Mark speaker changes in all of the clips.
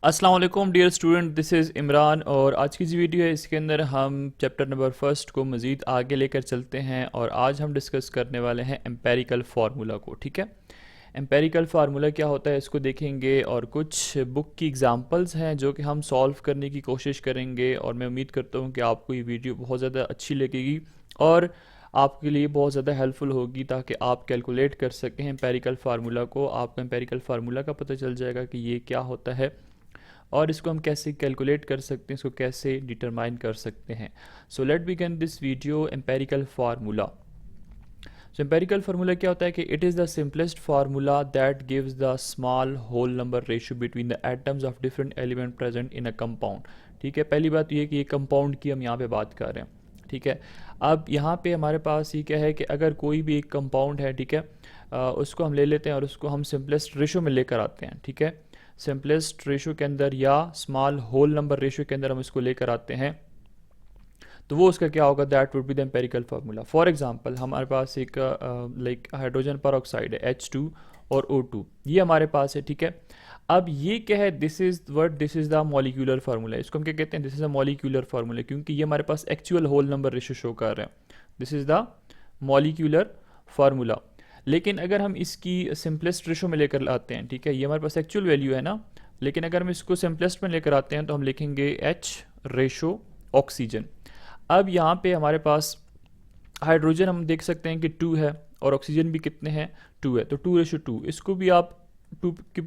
Speaker 1: अस्सलाम वालेकुम dear student, this is Imran और आज की जो वीडियो है इसके अंदर हम चैप्टर नंबर फर्स्ट को मज़ीद आगे लेकर चलते हैं और आज हम डिस्कस करने वाले हैं एम्पेरिकल फार्मूला को। ठीक है, एम्पेरिकल फार्मूला क्या होता है इसको देखेंगे और कुछ बुक की एग्जांपल्स हैं जो कि हम सॉल्व करने की कोशिश करेंगे और मैं उम्मीद करता हूँ कि आपको ये वीडियो बहुत ज़्यादा अच्छी लगेगी और आपके लिए बहुत ज़्यादा हेल्पफुल होगी ताकि आप कैलकुलेट कर सकें एम्पेरिकल फार्मूला को। आपको एम्पेरिकल फार्मूला का पता चल जाएगा कि ये क्या होता है और इसको हम कैसे कैलकुलेट कर सकते हैं, इसको कैसे डिटरमाइन कर सकते हैं। So let begin this video. Empirical formula, so empirical formula क्या होता है कि it is the simplest formula that gives the small whole number ratio between the atoms of different element present in a compound. ठीक है, पहली बात ये कि ये कंपाउंड की हम यहाँ पे बात कर रहे हैं। ठीक है, अब यहाँ पे हमारे पास ये क्या है कि अगर कोई भी एक कंपाउंड है, ठीक है, उसको हम ले लेते हैं और उसको हम सिंपलेस्ट रेशियो में लेकर आते हैं। ठीक है, सिंपलेस्ट रेशियो के अंदर या स्मॉल होल नंबर रेशियो के अंदर हम इसको लेकर आते हैं तो वो उसका क्या होगा, that would be the empirical formula. For example हमारे पास एक लाइक हाइड्रोजन पर है H2 और O2, ये हमारे पास है। ठीक है, अब ये क्या है, this is the molecular formula. इसको हम क्या कहते हैं, this is a molecular formula, क्योंकि ये हमारे पास actual whole number ratio show कर रहे हैं। This is the molecular formula. लेकिन अगर हम इसकी सिंपलेस्ट रेशो में लेकर आते हैं, ठीक है, ये हमारे पास एक्चुअल वैल्यू है ना, लेकिन अगर हम इसको सिंपलेस्ट में लेकर आते हैं तो हम लिखेंगे H रेशो ऑक्सीजन। अब यहाँ पे हमारे पास हाइड्रोजन हम देख सकते हैं कि 2 है और ऑक्सीजन भी कितने हैं, 2 है, तो 2:2। इसको भी आप 2 के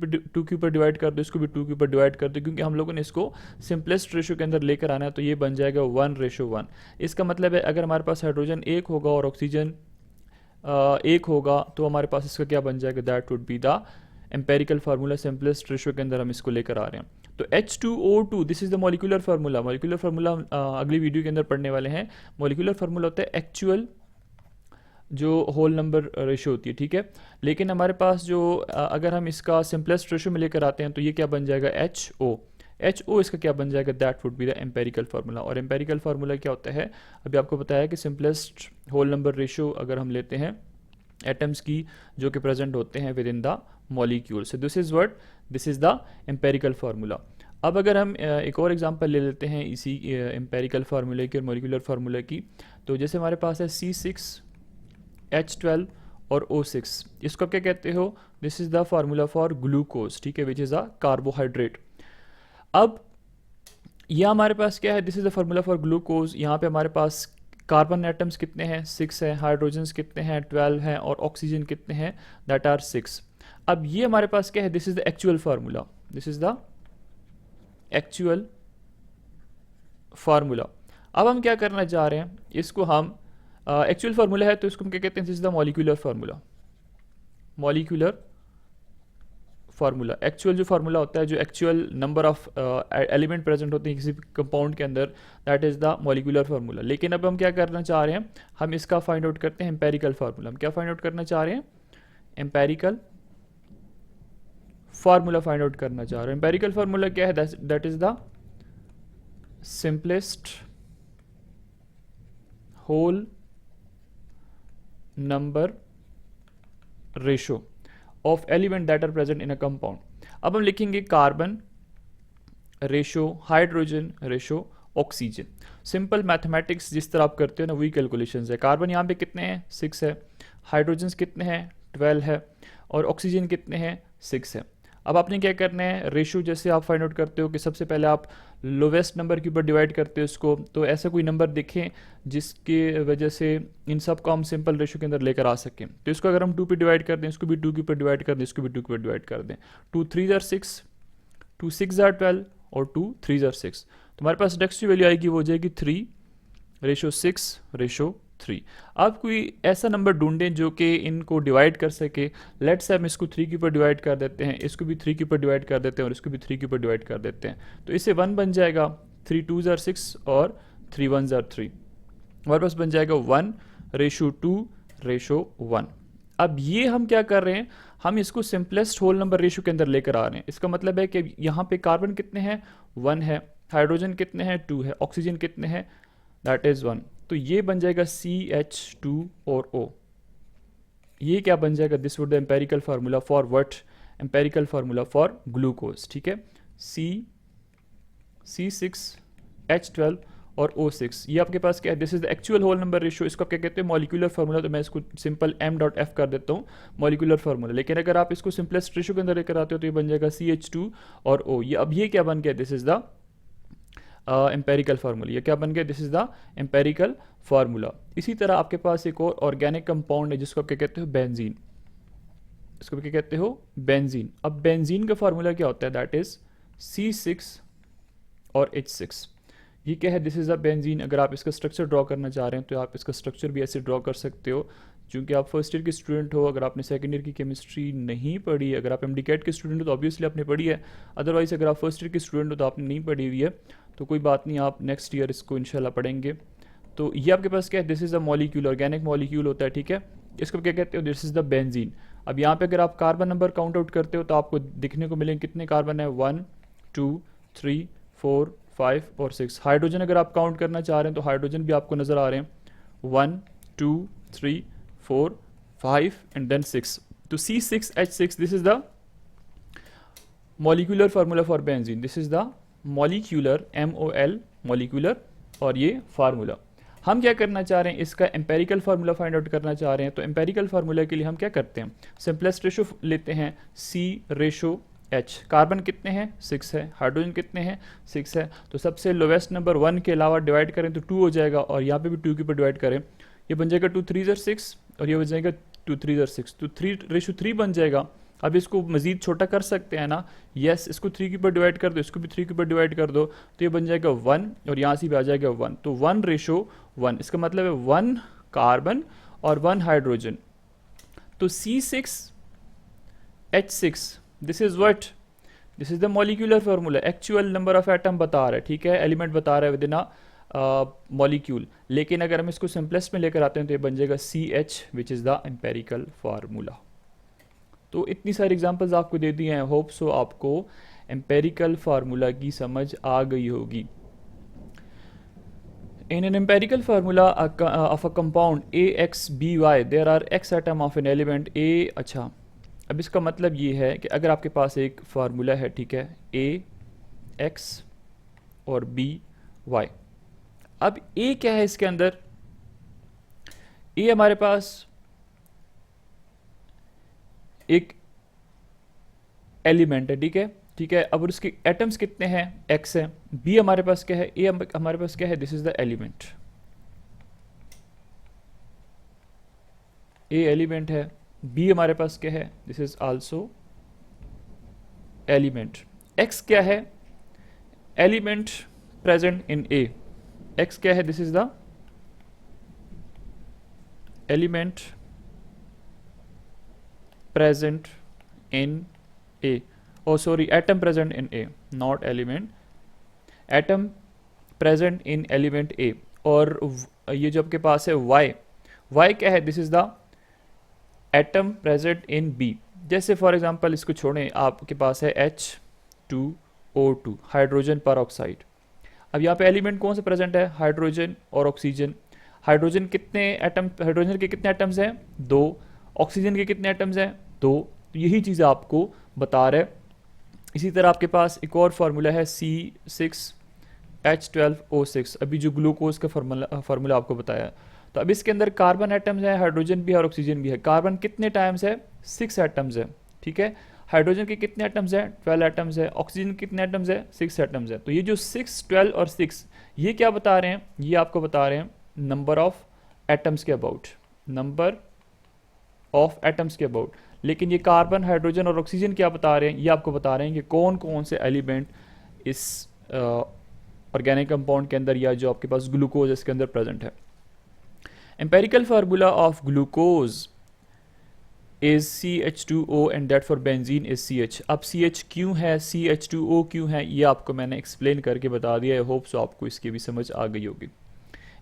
Speaker 1: ऊपर डिवाइड कर दो, इसको भी 2 के ऊपर डिवाइड कर दो, क्योंकि हम लोगों ने इसको सिंपलेस्ट रेशो के अंदर लेकर आना है, तो ये बन जाएगा 1:1। इसका मतलब है अगर हमारे पास हाइड्रोजन 1 होगा और ऑक्सीजन 1 होगा तो हमारे पास इसका क्या बन जाएगा, that would be the empirical formula. Simplest ratio के अंदर हम इसको लेकर आ रहे हैं। तो H2O2, this is the molecular formula. Molecular formula हम अगली वीडियो के अंदर पढ़ने वाले हैं। मॉलिक्यूलर फार्मूला होता है एक्चुअल जो होल नंबर रेशियो होती है। ठीक है, लेकिन हमारे पास जो अगर हम इसका सिंपलेस्ट रेशियो में लेकर आते हैं तो ये क्या बन जाएगा, HO इसका क्या बन जाएगा, that would be the empirical formula. और एम्पेरिकल फार्मूला क्या होता है, अभी आपको बताया कि सिंपलेस्ट होल नंबर रेशियो अगर हम लेते हैं एटम्स की जो कि प्रेजेंट होते हैं with in the molecule, so this is the empirical formula. अब अगर हम एक और एग्जांपल ले लेते हैं इसी एम्पेरिकल फार्मूले की और मॉलिक्यूलर फार्मूला की, तो जैसे हमारे पास है C6H12 और O6, इसको आप क्या कहते हो, this is the formula for glucose. ठीक है, विच इज़ अ कार्बोहाइड्रेट। अब यह हमारे पास क्या है, this is the formula for glucose. यहाँ पे हमारे पास कार्बन एटम्स कितने हैं, 6 हैं, हाइड्रोजन्स कितने हैं, 12 हैं, और ऑक्सीजन कितने हैं, दैट आर 6। अब ये हमारे पास क्या है, this is the actual formula, this is the actual formula. अब हम क्या करना चाह रहे हैं, इसको हम एक्चुअल फार्मूला है तो इसको हम क्या कहते हैं, this is the molecular formula. Molecular formula, actual जो फार्मूला होता है, जो actual number of element present होते हैं किसी कंपाउंड के अंदर, that is the molecular formula. लेकिन अब हम क्या करना चाह रहे हैं, हम इसका फाइंड आउट करते हैं एम्पेरिकल फार्मूला। हम क्या फाइंड आउट करना चाह रहे हैं, एम्पेरिकल फार्मूला फाइंड आउट करना चाह रहे हैं। एम्पेरिकल फार्मूला क्या है, that is the simplest whole number ratio of element that are present in a compound. अब हम लिखेंगे carbon ratio, hydrogen ratio, oxygen. Simple mathematics जिस तरह आप करते हो ना, वही कैलकुलेशंस है। कार्बन यहाँ पे कितने हैं, 6 है, हाइड्रोजन कितने हैं, 12 है, और ऑक्सीजन कितने हैं, 6 है। अब आपने क्या करना है, रेशो जैसे आप फाइंड आउट करते हो कि सबसे पहले आप लोवेस्ट नंबर के ऊपर डिवाइड करते हो इसको, तो ऐसा कोई नंबर देखें जिसके वजह से इन सब को हम सिंपल रेशो के अंदर लेकर आ सकें। तो इसको अगर हम 2 पे डिवाइड कर दें, इसको भी 2 के ऊपर डिवाइड कर दें, इसको भी 2 के ऊपर डिवाइड कर दें, 2 3 आर 6, 2 6 आर 12 और 2 3 आर 6, तो हमारे पास नेक्स्ट वैल्यू आएगी, वो हो जाएगी 3:6:3। आप कोई ऐसा नंबर ढूंढें जो कि इनको डिवाइड कर सके। लेट्स से हम इसको 3 के ऊपर डिवाइड कर देते हैं, इसको भी 3 के ऊपर डिवाइड कर देते हैं और इसको भी 3 के ऊपर डिवाइड कर देते हैं, तो इससे 1 बन जाएगा, 3 2s आर 6 और 3 1s आर 3, हमारे पास बन जाएगा 1:2:1। अब ये हम क्या कर रहे हैं, हम इसको सिंपलेस्ट होल नंबर रेशियो के अंदर लेकर आ रहे हैं। इसका मतलब है कि यहाँ पे कार्बन कितने हैं, 1 है, हाइड्रोजन कितने हैं, 2 है, ऑक्सीजन कितने हैं, दैट इज 1। तो ये बन जाएगा CH2 और O। ये क्या बन जाएगा, this would the empirical formula for what, empirical formula for glucose. ठीक है, C6H12 और O6, ये आपके पास क्या है, this is the actual whole number ratio. इसको क्या कहते हैं, मॉलिक्यूलर फार्मूला। तो मैं इसको सिंपल m.f कर देता हूँ, मॉलिक्यूलर फार्मूला। लेकिन अगर आप इसको सिंपलेस्ट रेशियो के अंदर लेकर आते हो तो ये बन जाएगा CH2 और O। ये अब ये क्या बन गया, this is the empirical formula. ये क्या बन गया, this is the empirical formula. इसी तरह आपके पास एक और ऑर्गेनिक कंपाउंड है जिसको आप क्या कहते हो, बेंजीन। इसको क्या कहते हो, बेंजीन। अब बेंजीन का फार्मूला क्या होता है, दैट इज C6 और H6। ये क्या है, दिस इज अ बेंजीन। अगर आप इसका स्ट्रक्चर ड्रॉ करना चाह रहे हैं तो आप इसका स्ट्रक्चर भी ऐसे ड्रॉ कर सकते हो। चूंकि आप फर्स्ट ईयर के स्टूडेंट हो, अगर आपने सेकंड ईयर की केमिस्ट्री नहीं पढ़ी, अगर आप MD-CAT के स्टूडेंट हो तो ऑब्वियसली आपने पढ़ी है, अदरवाइज अगर आप फर्स्ट ईयर के स्टूडेंट हो तो आपने नहीं पढ़ी हुई है, तो कोई बात नहीं, आप नेक्स्ट ईयर इसको इंशाल्लाह पढ़ेंगे। तो ये आपके पास क्या है, this is a molecule, organic molecule होता है, ठीक है। इसको क्या कहते हो, दिस इज द बेंजीन। अब यहाँ पे अगर आप कार्बन नंबर काउंट आउट करते हो तो आपको दिखने को मिलेंगे कितने कार्बन है, 1 2 3 4 5 और 6। हाइड्रोजन अगर आप काउंट करना चाह रहे हैं तो हाइड्रोजन भी आपको नजर आ रहे हैं, 1 2 3 4 5 एंड देन 6। तो C6H6, this is the molecular formula for benzene. This is the molecular, MOL molecular, और ये फार्मूला। हम क्या करना चाह रहे हैं, इसका एम्पेरिकल फार्मूला फाइंड आउट करना चाह रहे हैं। तो एम्पेरिकल फार्मूला के लिए हम क्या करते हैं, सिंपलेस्ट रेशो लेते हैं, C/H। कार्बन कितने हैं, 6 है। हाइड्रोजन कितने हैं, 6 है। तो सबसे लोवेस्ट नंबर 1 के अलावा डिवाइड करें तो 2 हो जाएगा, और यहाँ पे भी 2 के ऊपर डिवाइड करें, ये बन जाएगा 2 3 6 और ये बन जाएगा 2 3 6। तो 3/3 बन जाएगा। अब इसको मजीद छोटा कर सकते हैं ना, यस, इसको 3 के ऊपर डिवाइड कर दो, इसको भी 3 के ऊपर डिवाइड कर दो, तो ये बन जाएगा 1 और यहाँ से भी आ जाएगा 1। तो 1/1, इसका मतलब है 1 कार्बन और 1 हाइड्रोजन। तो C6H6, this is what, this is the molecular formula. Actual number of atom बता रहा है, ठीक है, एलिमेंट बता रहा है विद इन अ मॉलिक्यूल। लेकिन अगर हम इसको सिंपलेस्ट में लेकर आते हैं तो ये बन जाएगा CH, which is the empirical formula. तो इतनी सारी एग्जांपल्स आपको दे दी हैं, होप सो आपको एम्पेरिकल फार्मूला की समझ आ गई होगी। In an empirical formula of a compound AXBY, there are X atom of an element A। अच्छा, अब इसका मतलब ये है कि अगर आपके पास एक फार्मूला है, ठीक है, AX और BY। अब A क्या है इसके अंदर, A हमारे पास एक एलिमेंट है, ठीक है, ठीक है। अब उसके एटम्स कितने हैं, X है। B हमारे पास क्या है, A हमारे पास क्या है, this is the element, A element है, B हमारे पास क्या है, this is also element. X क्या है, element present in A। X क्या है, this is the element present in A, oh sorry, atom present in A, not element, atom present in element A। और ये जो आपके पास है Y क्या है, this is the atom present in B। जैसे फॉर एग्जांपल इसको छोड़ें, आपके पास है H2O2, हाइड्रोजन पर ऑक्साइड। अब यहाँ पे एलिमेंट कौन सा प्रेजेंट है, हाइड्रोजन और ऑक्सीजन। हाइड्रोजन कितने एटम, हाइड्रोजन के कितने एटम्स हैं, 2। ऑक्सीजन के कितने एटम्स हैं, 2। तो यही चीज़ आपको बता रहा है। इसी तरह आपके पास एक और फार्मूला है C6H12O6, अभी जो ग्लूकोज का फार्मूला आपको बताया। तो अब इसके अंदर कार्बन एटम्स है, हाइड्रोजन भी है और ऑक्सीजन भी है। कार्बन कितने टाइम्स है, 6 एटम्स है, ठीक है। हाइड्रोजन के कितने एटम्स है, 12 एटम्स है। ऑक्सीजन कितने एटम्स है, 6 एटम्स है। तो ये जो 6 12 और 6, ये क्या बता रहे हैं, ये आपको बता रहे हैं नंबर ऑफ एटम्स के अबाउट, नंबर ऑफ एटम्स के अबाउट। लेकिन ये कार्बन, हाइड्रोजन और ऑक्सीजन क्या बता रहे हैं, ये आपको बता रहे हैं कि कौन कौन से एलिमेंट इस ऑर्गेनिक कंपाउंड के अंदर या जो आपके पास ग्लूकोज इसके अंदर प्रेजेंट है। Empirical formula of glucose is CH2O and that for benzene is CH। अब CH क्यों है, CH2O क्यों है, ये आपको मैंने एक्सप्लेन करके बता दिया है। होप सो आपको इसकी भी समझ आ गई होगी।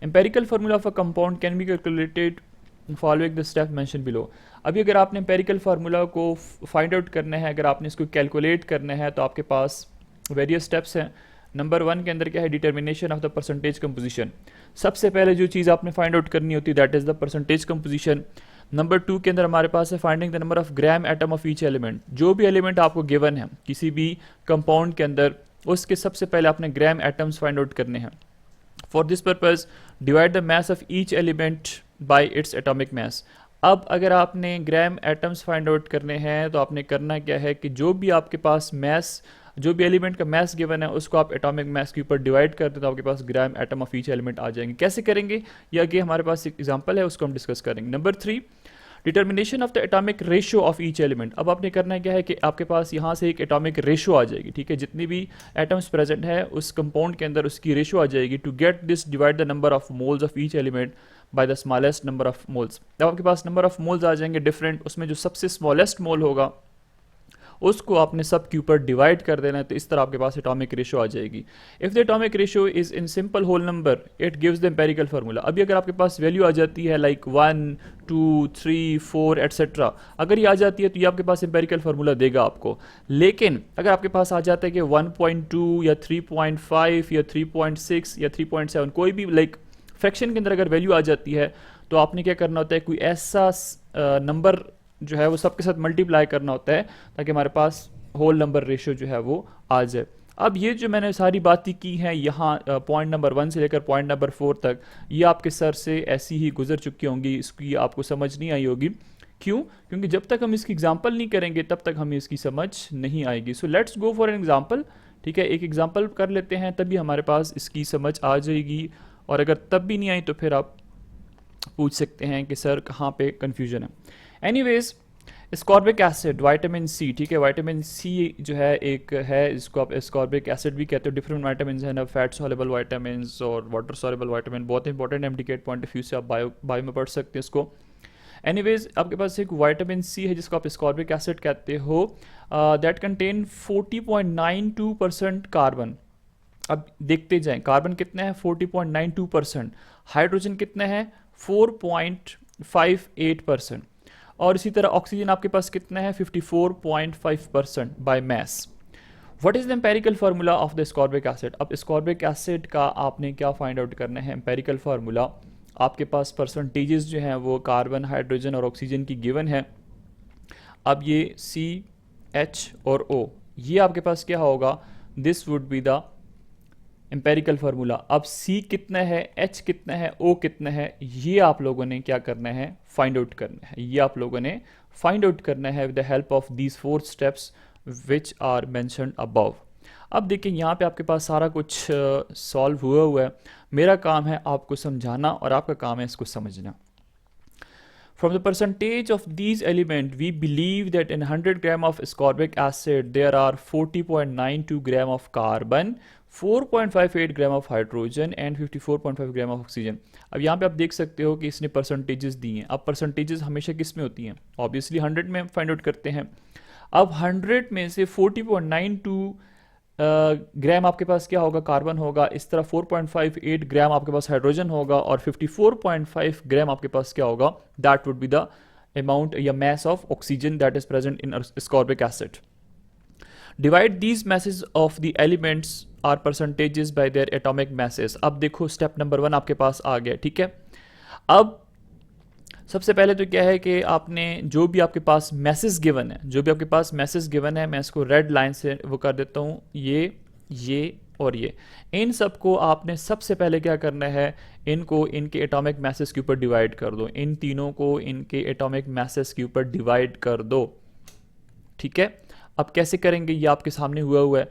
Speaker 1: Empirical formula of a compound can be calculated following the step mention below. अभी अगर आपने एम्पेरिकल फार्मूला को फाइंड आउट करना है, अगर आपने इसको कैलकुलेट करना है, तो आपके पास वेरियस स्टेप्स हैं। नंबर 1 के अंदर क्या है, determination of the percentage composition. सबसे पहले जो चीज़ आपने फाइंड आउट करनी होती है that is the percentage composition. Number 2 के अंदर हमारे पास है finding the number of gram atom of each element. जो भी एलिमेंट आपको गिवन है किसी भी कंपाउंड के अंदर, उसके सबसे पहले आपने ग्राम एटम्स फाइंड आउट करने हैं। For this purpose divide the mass of each element bye its atomic mass. अब अगर आपने ग्राम एटम्स फाइंड आउट करने हैं तो आपने करना क्या है कि जो भी आपके पास मास, जो भी एलिमेंट का मास गिवन है उसको आप एटॉमिक मास के ऊपर डिवाइड कर दें तो आपके पास gram atom of each element आ जाएंगे। कैसे करेंगे ये आगे हमारे पास एक एग्जांपल है, उसको हम डिस्कस करेंगे। Number 3, determination of the atomic ratio of each element. अब आपने करना क्या है कि आपके पास यहाँ से एक एटॉमिक रेशियो आ जाएगी, ठीक है, जितनी भी एटम्स प्रेजेंट है उस कंपाउंड के अंदर उसकी रेशियो आ जाएगी। To get this divide the number of moles of each element by the smallest number of moles. अब आपके पास नंबर ऑफ मोल्स आ जाएंगे डिफरेंट, उसमें जो सबसे स्मॉलेस्ट मोल होगा उसको आपने सब के ऊपर डिवाइड कर देना है, तो इस तरह आपके पास एटॉमिक रेशियो आ जाएगी। If the atomic ratio is in simple whole number it gives the empirical formula. अभी अगर आपके पास वैल्यू आ जाती है लाइक 1 2 3 4 एटसेट्रा, अगर ये आ जाती है तो ये आपके पास एम्पेरिकल फार्मूला देगा आपको। लेकिन अगर आपके पास आ जाता है कि 1.2 या 3.5 या 3.6 या 3.7, कोई भी लाइक फ्रैक्शन के अंदर अगर वैल्यू आ जाती है तो आपने क्या करना होता है, कोई ऐसा नंबर जो है वो सबके साथ मल्टीप्लाई करना होता है ताकि हमारे पास होल नंबर रेशियो जो है वो आ जाए। अब ये जो मैंने सारी बातें की हैं यहाँ पॉइंट नंबर 1 से लेकर पॉइंट नंबर 4 तक, ये आपके सर से ऐसी ही गुजर चुकी होंगी, इसकी आपको समझ नहीं आई होगी। क्यों? क्योंकि जब तक हम इसकी एग्जांपल नहीं करेंगे तब तक हमें इसकी समझ नहीं आएगी। So let's go for an example, ठीक है, एक एग्जांपल कर लेते हैं तभी हमारे पास इसकी समझ आ जाएगी। और अगर तब भी नहीं आई तो फिर आप पूछ सकते हैं कि सर कहाँ पे कन्फ्यूजन है। Anyways, ascorbic acid, vitamin C, ठीक है, विटामिन सी जो है एक है, इसको आप स्कॉर्बिक एसिड भी कहते हो। डिफरेंट विटामिन हैं ना, फैट सॉल्युबल विटामिन और वाटर सॉल्युबल विटामिन, बहुत important MDCAT point of view से आप बायो में पढ़ सकते हैं इसको। एनीवेज, आपके पास एक विटामिन सी है जिसको आप स्कॉर्बिक एसिड कहते हो, दैट कंटेन 40.92% कार्बन। अब देखते जाएं, कार्बन कितना है 40.92%, हाइड्रोजन कितना है 4.58%, और इसी तरह ऑक्सीजन आपके पास कितना है 54.5% by mass. What is the empirical formula of the ascorbic acid? अब स्कॉर्बिक एसिड का आपने क्या फाइंड आउट करना है, एम्पेरिकल फार्मूला। आपके पास परसेंटेजेस जो हैं वो कार्बन, हाइड्रोजन और ऑक्सीजन की गिवन है। अब ये सी, एच और ओ, ये आपके पास क्या होगा, this would be the empirical formula. अब C कितना है, H कितना है, O कितना है, ये आप लोगों ने क्या करना है, फाइंड आउट करना है। ये आप लोगों ने फाइंड आउट करना है with the help of these 4 steps which are mentioned above. अब देखिए यहाँ पे आपके पास सारा कुछ सॉल्व हुआ है। मेरा काम है आपको समझाना और आपका काम है इसको समझना। From the percentage of these elements, we believe that in 100 gram of ascorbic acid, there are 40.92 gram of carbon, 4.58 gram of hydrogen and 54.5 gram of oxygen. अब यहाँ पे आप देख सकते हो कि इसने परसेंटेजेस दी हैं। अब परसेंटेजेस हमेशा किस में होती हैं, ऑब्वियसली 100 में फाइंड आउट करते हैं। अब 100 में से 40.92 ग्राम आपके पास क्या होगा, कार्बन होगा। इस तरह 4.58 ग्राम आपके पास हाइड्रोजन होगा और 54.5 ग्राम आपके पास क्या होगा, that would be the amount या mass of oxygen that is present in ascorbic acid. Divide these masses of the elements are percentages by their atomic masses. अब देखो स्टेप नंबर 1 आपके पास आ गया, ठीक है। अब सबसे पहले तो क्या है कि आपने जो भी आपके पास मैसेज गिवन है, जो भी आपके पास मैसेज गिवन है, मैं इसको रेड लाइन से वो कर देता हूँ, ये और ये, इन सबको आपने सबसे पहले क्या करना है, इनको इनके एटॉमिक मैसेज के ऊपर डिवाइड कर दो। इन तीनों को इनके एटॉमिक मैसेज के ऊपर डिवाइड कर दो, ठीक है। अब कैसे करेंगे ये आपके सामने हुआ है।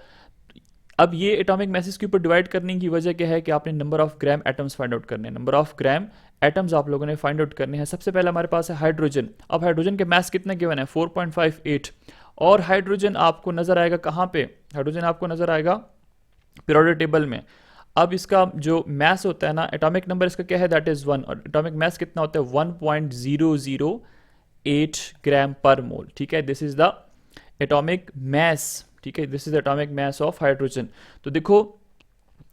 Speaker 1: अब ये एटॉमिक मैसेज के ऊपर डिवाइड करने की वजह क्या है कि आपने number of gram atoms find out करने हैं। नंबर ऑफ ग्राम एटम्स आप लोगों ने फाइंड आउट करने हैं। सबसे पहले हमारे पास है हाइड्रोजन। अब हाइड्रोजन के मास कितना गिवन है 4.58, और हाइड्रोजन आपको नजर आएगा कहाँ पे, हाइड्रोजन आपको नजर आएगा पीरियोडिक टेबल में। अब इसका जो मास होता है ना, एटॉमिक नंबर इसका क्या है, दैट इज 1, और एटॉमिक मास कितना होता है 1.008 ग्राम पर मोल, ठीक है। This is the atomic mass, ठीक है, this is atomic mass of hydrogen. तो देखो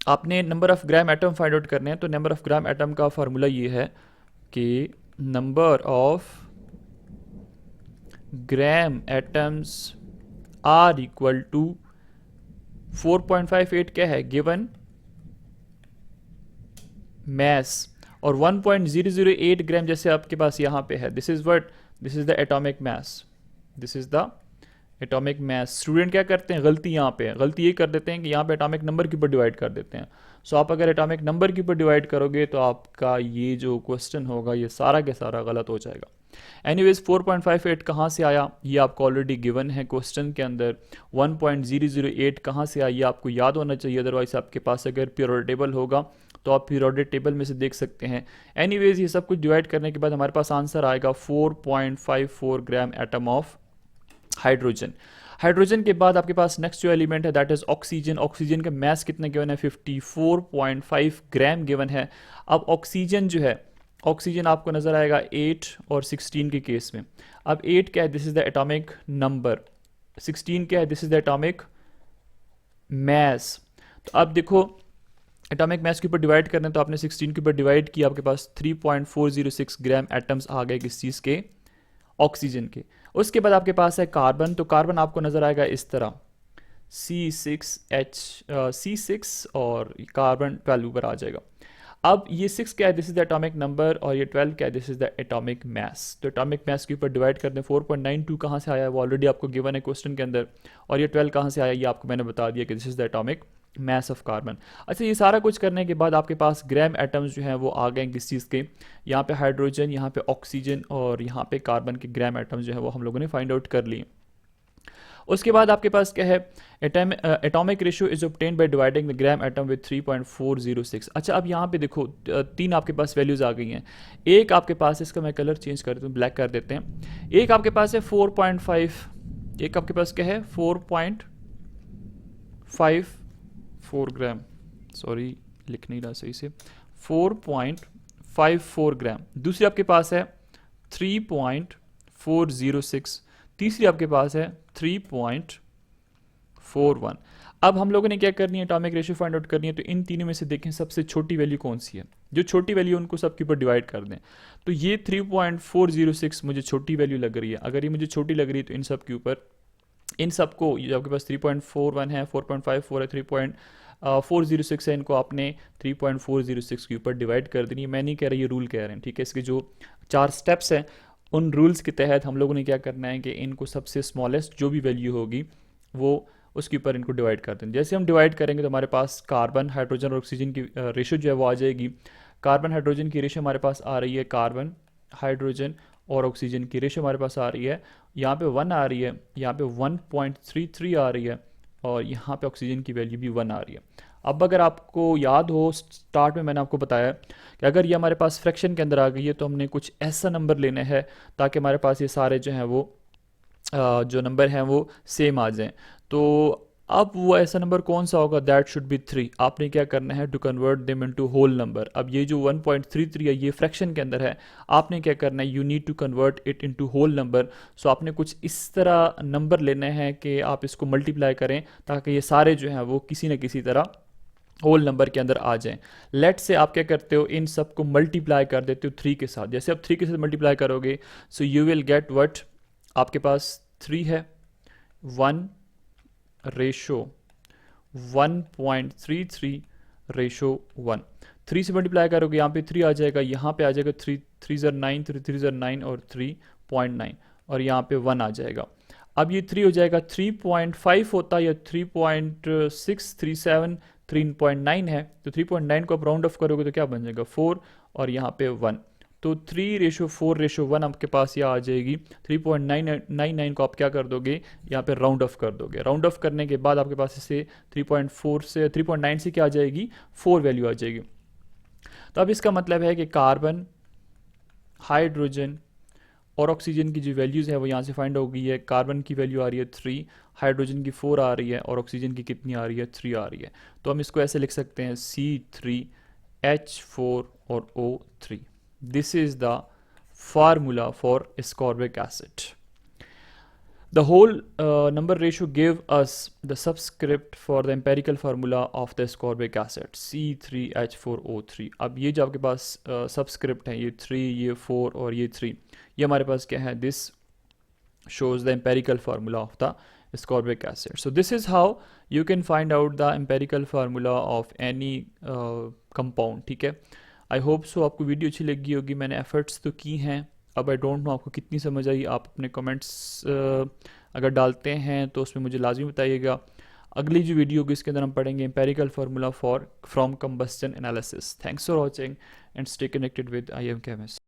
Speaker 1: आपने number of gram atom find out करने हैं, तो नंबर ऑफ ग्राम एटम का फार्मूला ये है कि number of gram atoms are equal to 4.58 क्या है गिवन मास, और 1.008 ग्राम जैसे आपके पास यहाँ पे है, this is what, this is the atomic mass, this is the atomic mass. Student क्या करते हैं, गलती यहाँ पे है, गलती ये कर देते हैं कि यहाँ पे एटॉमिक नंबर के ऊपर डिवाइड कर देते हैं। सो आप अगर एटॉमिक नंबर के ऊपर डिवाइड करोगे तो आपका ये जो क्वेश्चन होगा ये सारा के सारा गलत हो जाएगा। एनीवेज 4.58 कहाँ से आया, ये आपको ऑलरेडी गिवन है क्वेश्चन के अंदर। 1.008 कहाँ से आया ये आपको याद होना चाहिए, अदरवाइज आपके पास अगर पीरियोडिक टेबल होगा तो आप पीरियोडिक टेबल में से देख सकते हैं। एनीवेज ये सब कुछ डिवाइड करने के बाद हमारे पास आंसर आएगा 4.54 ग्राम एटम ऑफ हाइड्रोजन। हाइड्रोजन के बाद आपके पास नेक्स्ट जो एलिमेंट है दैट इज ऑक्सीजन। ऑक्सीजन का मास कितना गिवन है, 54.5 ग्राम गिवन है। अब ऑक्सीजन जो है, ऑक्सीजन आपको नजर आएगा 8 और 16 के केस में। अब 8 क्या है, this is the atomic number, 16 क्या है, दिस इज द एटॉमिक मास। तो अब देखो एटॉमिक मास के ऊपर डिवाइड करना है तो आपने 16 के ऊपर डिवाइड किया, आपके पास 3.406 ग्राम एटम्स आ गए किस चीज़ के, ऑक्सीजन के। उसके बाद आपके पास है कार्बन, तो कार्बन आपको नजर आएगा इस तरह C6 और कार्बन 12 ऊपर आ जाएगा। अब ये 6 क्या है, this is the atomic number, और ये 12 क्या है, दिस इज द एटॉमिक मास। तो एटॉमिक मास के ऊपर डिवाइड करते हैं, 4.92 कहाँ से आया है वो ऑलरेडी आपको गिवन है क्वेश्चन के अंदर, और ये 12 कहाँ से आया ये आपको मैंने बता दिया कि this is the atomic mass of carbon. अच्छा, ये सारा कुछ करने के बाद आपके पास ग्राम एटम्स जो हैं वो आ गए किस चीज़ के, यहाँ पे हाइड्रोजन, यहाँ पे ऑक्सीजन और यहाँ पे कार्बन के ग्राम एटम्स जो है वो हम लोगों ने फाइंड आउट कर लिए। उसके बाद आपके पास क्या है, atomic ratio is obtained by dividing the gram atom with 3.406। अच्छा, अब यहाँ पे देखो तीन आपके पास वैल्यूज आ गई हैं। एक आपके पास, इसका मैं कलर चेंज कर देता हूँ, ब्लैक कर देते हैं। एक आपके पास है 4.5, एक आपके पास क्या है 4.54 ग्राम, सॉरी लिख नहीं रहा सही से, 4.54 ग्राम। दूसरी आपके पास है 3.406, तीसरी आपके पास है 3.41। अब हम लोगों ने क्या करनी है, एटॉमिक रेशियो फाइंड आउट करनी है। तो इन तीनों में से देखें सबसे छोटी वैल्यू कौन सी है, जो छोटी वैल्यू उनको सबके ऊपर डिवाइड कर दें। तो ये 3.406 मुझे छोटी वैल्यू लग रही है। अगर ये मुझे छोटी लग रही है तो इन सब के ऊपर, इन सबको, ये आपके पास 3.41 है, 4.54 है, 3.406 है, इनको आपने 3.406 के ऊपर डिवाइड कर देनी है। मैं नहीं कह रहा, ये रूल कह रहे हैं, ठीक है। इसके जो 4 स्टेप्स हैं उन रूल्स के तहत हम लोगों ने क्या करना है कि इनको सबसे स्मॉलेस्ट जो भी वैल्यू होगी वो उसके ऊपर इनको डिवाइड कर दें। जैसे हम डिवाइड करेंगे तो हमारे पास कार्बन, हाइड्रोजन और ऑक्सीजन की रेशो जो है वो आ जाएगी। कार्बन हाइड्रोजन की रेशो हमारे पास आ रही है, कार्बन हाइड्रोजन और ऑक्सीजन की रेशो हमारे पास आ रही है, यहाँ पे 1 आ रही है, यहाँ पे 1.33 आ रही है, और यहाँ पे ऑक्सीजन की वैल्यू भी 1 आ रही है। अब अगर आपको याद हो, स्टार्ट में मैंने आपको बताया कि अगर ये हमारे पास फ्रैक्शन के अंदर आ गई है तो हमने कुछ ऐसा नंबर लेना है ताकि हमारे पास ये सारे जो हैं वो जो नंबर हैं वो सेम आ जाएं। तो अब वो ऐसा नंबर कौन सा होगा, दैट शुड बी 3। आपने क्या करना है, to convert them into whole number. अब ये जो 1.33 है ये फ्रैक्शन के अंदर है, आपने क्या करना है, you need to convert it into whole number. So आपने कुछ इस तरह नंबर लेना है कि आप इसको मल्टीप्लाई करें ताकि ये सारे जो हैं वो किसी न किसी तरह होल नंबर के अंदर आ जाएं। लेट से आप क्या करते हो, इन सब को मल्टीप्लाई कर देते हो 3 के साथ। जैसे आप 3 के साथ मल्टीप्लाई करोगे so you will get what, आपके पास 3 है, 1 रेशो 1.33 रेशो 1। 3 से मल्टीप्लाई करोगे यहाँ पे 3 आ जाएगा, यहाँ पे आ जाएगा 3 3 ज़र 9, 3 ज़र 9 और 3.9, और यहाँ पे 1 आ जाएगा। अब ये 3 हो जाएगा, 3.5 होता है या 3.637, 3.9 है, तो 3.9 को आप राउंड ऑफ करोगे तो क्या बन जाएगा 4, और यहाँ पे 1। तो 3:4:1 आपके पास यह आ जाएगी। 3.999 को आप क्या कर दोगे, यहाँ पे राउंड ऑफ कर दोगे। राउंड ऑफ करने के बाद आपके पास इसे 3.4 से 3.9 से क्या आ जाएगी, 4 वैल्यू आ जाएगी। तो अब इसका मतलब है कि कार्बन, हाइड्रोजन और ऑक्सीजन की जो वैल्यूज़ है वो यहाँ से फाइंड हो गई है। कार्बन की वैल्यू आ रही है 3, हाइड्रोजन की 4 आ रही है, और ऑक्सीजन की कितनी आ रही है, 3 आ रही है। तो हम इसको ऐसे लिख सकते हैं C3H4 और O3। This is the formula for ascorbic acid. The whole number ratio gave us the subscript for the empirical formula of the ascorbic acid C3H4O3. अब ये जो आपके पास subscript है, ये 3, ये 4 और ये 3, ये हमारे पास क्या है, this shows the empirical formula of the ascorbic acid. So this is how you can find out the empirical formula of any compound, ठीक है। आई होप सो आपको वीडियो अच्छी लगी होगी, मैंने एफर्ट्स तो की हैं। अब आई डोंट नो आपको कितनी समझ आई, आप अपने कमेंट्स अगर डालते हैं तो उसमें मुझे लाजमी बताइएगा। अगली जो वीडियो होगी इसके अंदर हम पढ़ेंगे empirical formula for from combustion analysis. Thanks for watching and stay connected with I am chemist.